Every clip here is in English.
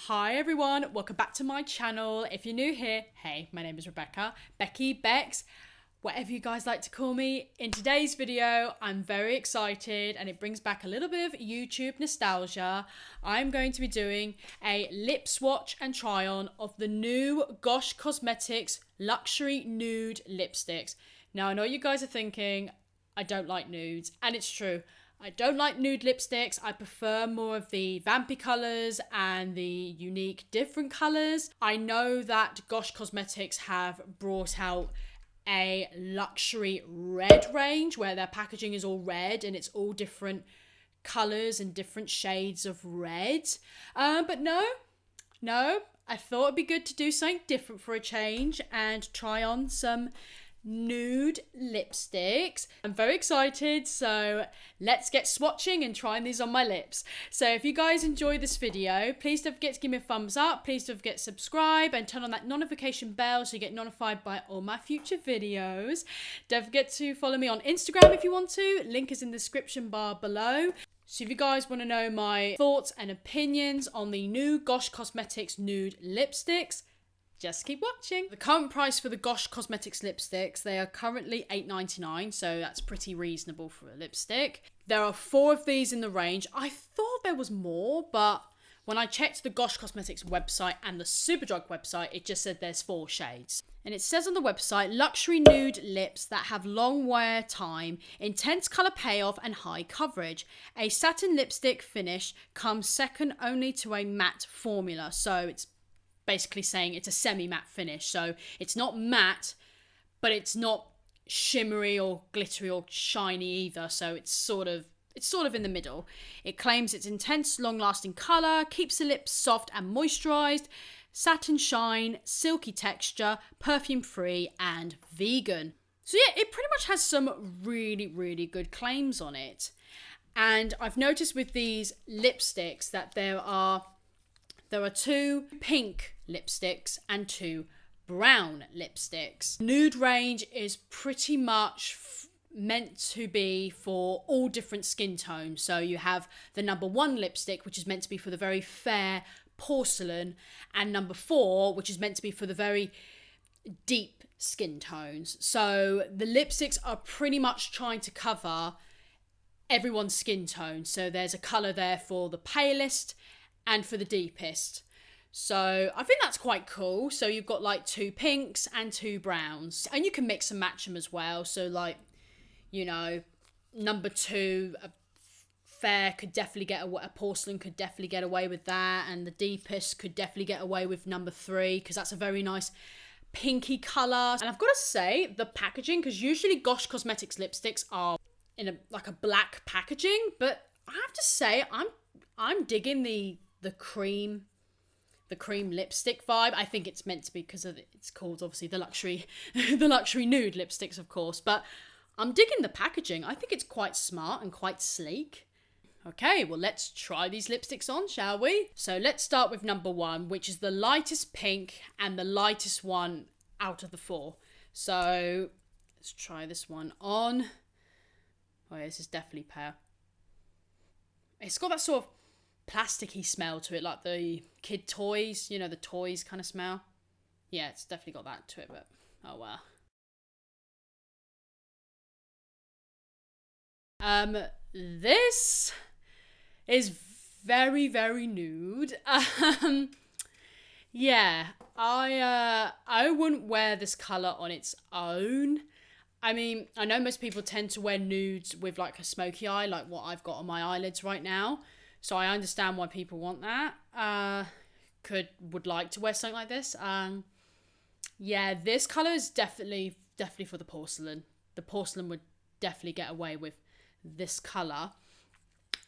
Hi everyone, welcome back to my channel. If you're new here, hey, my name is Rebecca, Becky, Bex, whatever you guys like to call me. In today's video, I'm very excited and it brings back a little bit of YouTube nostalgia. I'm going to be doing a lip swatch and try on of the new Gosh Cosmetics Luxury Nude Lipsticks. Now I know you guys are thinking, I don't like nudes, and it's true. I don't like nude lipsticks. I prefer more of the vampy colours and the unique different colours. I know that Gosh Cosmetics have brought out a luxury red range where their packaging is all red and it's all different colours and different shades of red. But no, I thought it'd be good to do something different for a change and try on some nude lipsticks. I'm very excited, so let's get swatching and trying these on my lips. So if you guys enjoy this video, please don't forget to give me a thumbs up, please don't forget to subscribe and turn on that notification bell so you get notified by all my future videos. Don't forget to follow me on Instagram if you want to, link is in the description bar below. So if you guys want to know my thoughts and opinions on the new Gosh Cosmetics nude lipsticks, just keep watching. The current price for the Gosh Cosmetics lipsticks, they are currently $8.99, so that's pretty reasonable for a lipstick. There are 4 of these in the range. I thought there was more, but when I checked the Gosh Cosmetics website and the Superdrug website, it just said there's 4 shades. And it says on the website, luxury nude lips that have long wear time, intense colour payoff and high coverage. A satin lipstick finish comes second only to a matte formula, so it's basically saying it's a semi-matte finish, so it's not matte but it's not shimmery or glittery or shiny either, so it's sort of in the middle. It claims it's intense long-lasting colour, keeps the lips soft and moisturised, satin shine, silky texture, perfume free and vegan. So yeah, it pretty much has some really good claims on it. And I've noticed with these lipsticks that there are 2 pink lipsticks and 2 brown lipsticks. Nude range is pretty much meant to be for all different skin tones. So you have the number 1 lipstick, which is meant to be for the very fair porcelain, and number 4, which is meant to be for the very deep skin tones. So the lipsticks are pretty much trying to cover everyone's skin tone. So there's a colour there for the palest and for the deepest. So I think that's quite cool. So you've got like 2 pinks and 2 browns, and you can mix and match them as well. So like, you know, number 2, a fair could definitely get a porcelain could definitely get away with that, and the deepest could definitely get away with number 3 because that's a very nice pinky colour. And I've got to say, the packaging, because usually Gosh Cosmetics lipsticks are in a black packaging, but I have to say I'm digging the cream lipstick vibe. I think it's meant to be because it's called obviously the luxury nude lipsticks, of course, but I'm digging the packaging. I think it's quite smart and quite sleek. Okay, well, let's try these lipsticks on, shall we? So let's start with number 1, which is the lightest pink and the lightest one out of the 4. So let's try this one on. Oh yeah, this is definitely pale. It's got that sort of plasticky smell to it, like the kid toys, you know, the toys kind of smell. Yeah, it's definitely got that to it, but oh well. This is very nude. Yeah, I wouldn't wear this colour on its own. I mean, I know most people tend to wear nudes with like a smoky eye, like what I've got on my eyelids right now. So I understand why people want that. Would like to wear something like this. Yeah, this colour is definitely for the porcelain. The porcelain would definitely get away with this colour.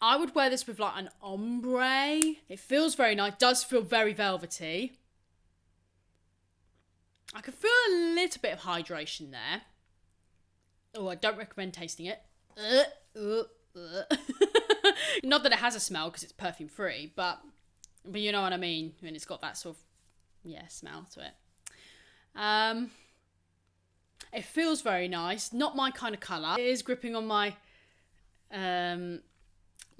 I would wear this with like an ombre. It feels very nice. Does feel very velvety. I can feel a little bit of hydration there. Oh, I don't recommend tasting it. Not that it has a smell because it's perfume free, but you know what I mean when it's got that sort of smell to it. It feels very nice. Not my kind of colour. It is gripping on my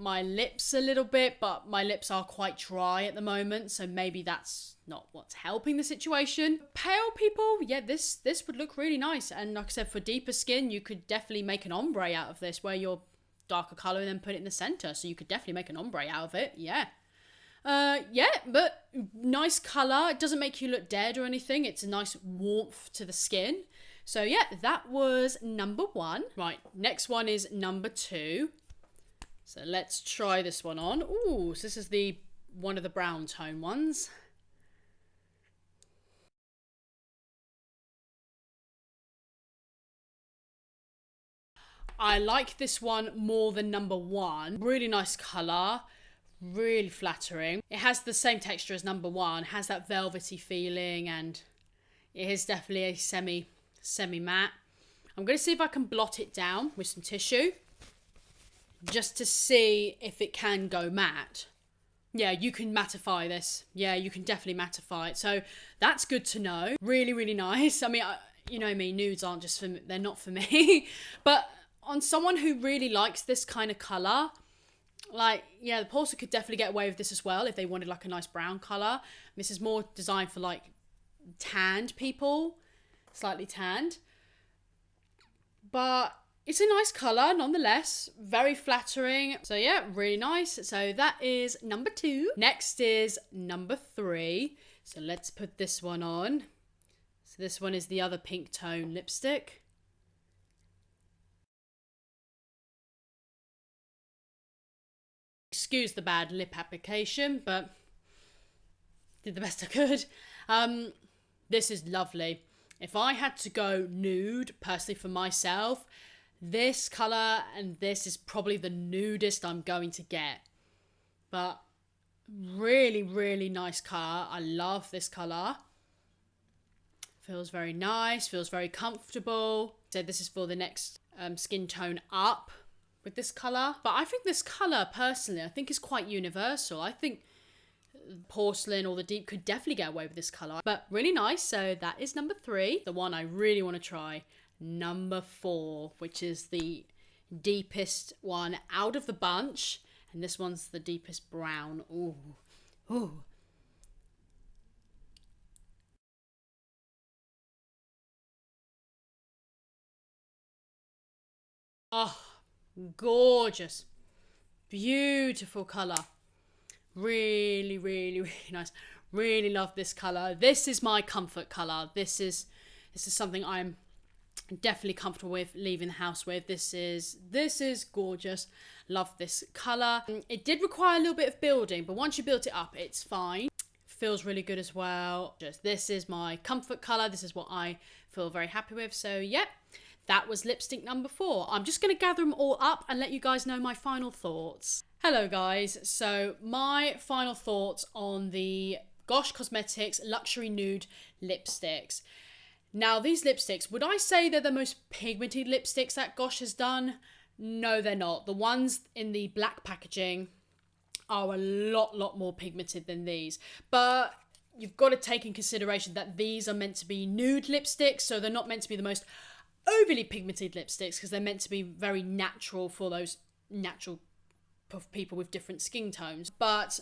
my lips a little bit, but my lips are quite dry at the moment, so maybe that's not what's helping the situation. Pale people, yeah, this would look really nice. And like I said, for deeper skin, you could definitely make an ombre out of this, where you're darker color and then put it in the center. So you could definitely make an ombre out of it. Yeah. Yeah, but nice color. It doesn't make you look dead or anything. It's a nice warmth to the skin. So yeah, that was number 1. Right, next one is number 2. So let's try this one on. Ooh, so this is one of the brown tone ones. I like this one more than number 1. Really nice colour, really flattering. It has the same texture as number 1, has that velvety feeling, and it is definitely a semi matte. I'm going to see if I can blot it down with some tissue, just to see if it can go matte. Yeah, you can mattify this. Yeah, you can definitely mattify it. So that's good to know. Really, really nice. I mean, you know me, nudes aren't just for me, they're not for me. But on someone who really likes this kind of colour, like, yeah, the Porcelain could definitely get away with this as well if they wanted like a nice brown colour. This is more designed for like tanned people, slightly tanned. But it's a nice colour nonetheless, very flattering. So yeah, really nice. So that is number 2. Next is number 3. So let's put this one on. So this one is the other pink tone lipstick. Excuse the bad lip application, but did the best I could. This is lovely. If I had to go nude, personally for myself, this colour and this is probably the nudest I'm going to get. But really, really nice colour. I love this colour. Feels very nice, feels very comfortable. So this is for the next skin tone up with this colour. But I think this colour, personally, I think is quite universal. I think Porcelain or the Deep could definitely get away with this colour. But really nice. So that is number 3. The one I really want to try. Number 4, which is the deepest one out of the bunch. And this one's the deepest brown. Ooh. Ooh. Oh, gorgeous. Beautiful colour. Really, really, really nice. Really love this colour. This is my comfort colour. This is something I'm definitely comfortable with leaving the house with. This is gorgeous. Love this colour. It did require a little bit of building, but once you built it up, it's fine. Feels really good as well. This is my comfort colour. This is what I feel very happy with. So yeah, that was lipstick number 4. I'm just going to gather them all up and let you guys know my final thoughts. Hello guys, so my final thoughts on the Gosh Cosmetics Luxury Nude Lipsticks. Now these lipsticks, would I say they're the most pigmented lipsticks that Gosh has done? No, they're not. The ones in the black packaging are a lot more pigmented than these. But you've got to take in consideration that these are meant to be nude lipsticks, so they're not meant to be the most overly pigmented lipsticks because they're meant to be very natural for those natural people with different skin tones. But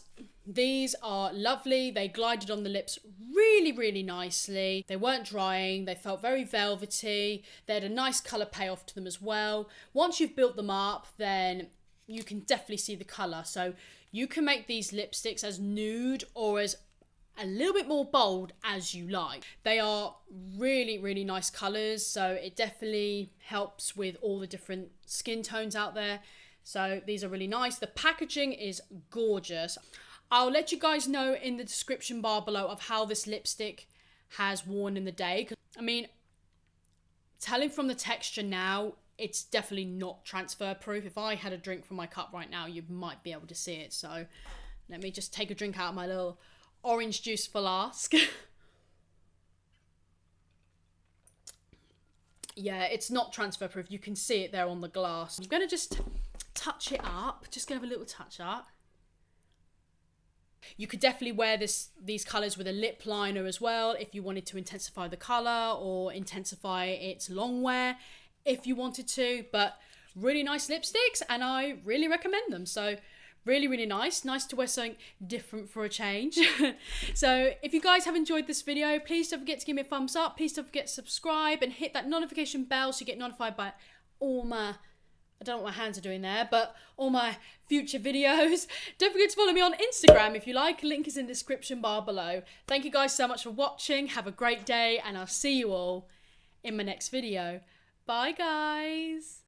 these are lovely. They glided on the lips really nicely. They weren't drying. They felt very velvety. They had a nice colour payoff to them as well. Once you've built them up, then you can definitely see the colour. So you can make these lipsticks as nude or as a little bit more bold as you like. They are really nice colours, so it definitely helps with all the different skin tones out there. So these are really nice. The packaging is gorgeous. I'll let you guys know in the description bar below of how this lipstick has worn in the day. I mean, telling from the texture now, it's definitely not transfer proof. If I had a drink from my cup right now, you might be able to see it. So let me just take a drink out of my little orange juice flask. Yeah, it's not transfer proof. You can see it there on the glass. I'm going to just touch it up. Just going to have a little touch up. You could definitely wear these colours with a lip liner as well if you wanted to intensify the colour or intensify its long wear if you wanted to. But really nice lipsticks and I really recommend them. So really nice to wear something different for a change. So if you guys have enjoyed this video, please don't forget to give me a thumbs up, please don't forget to subscribe and hit that notification bell so you get notified by all my, I don't know what my hands are doing there, but all my future videos. Don't forget to follow me on Instagram if you like, link is in the description bar below. Thank you guys so much for watching, have a great day and I'll see you all in my next video. Bye guys.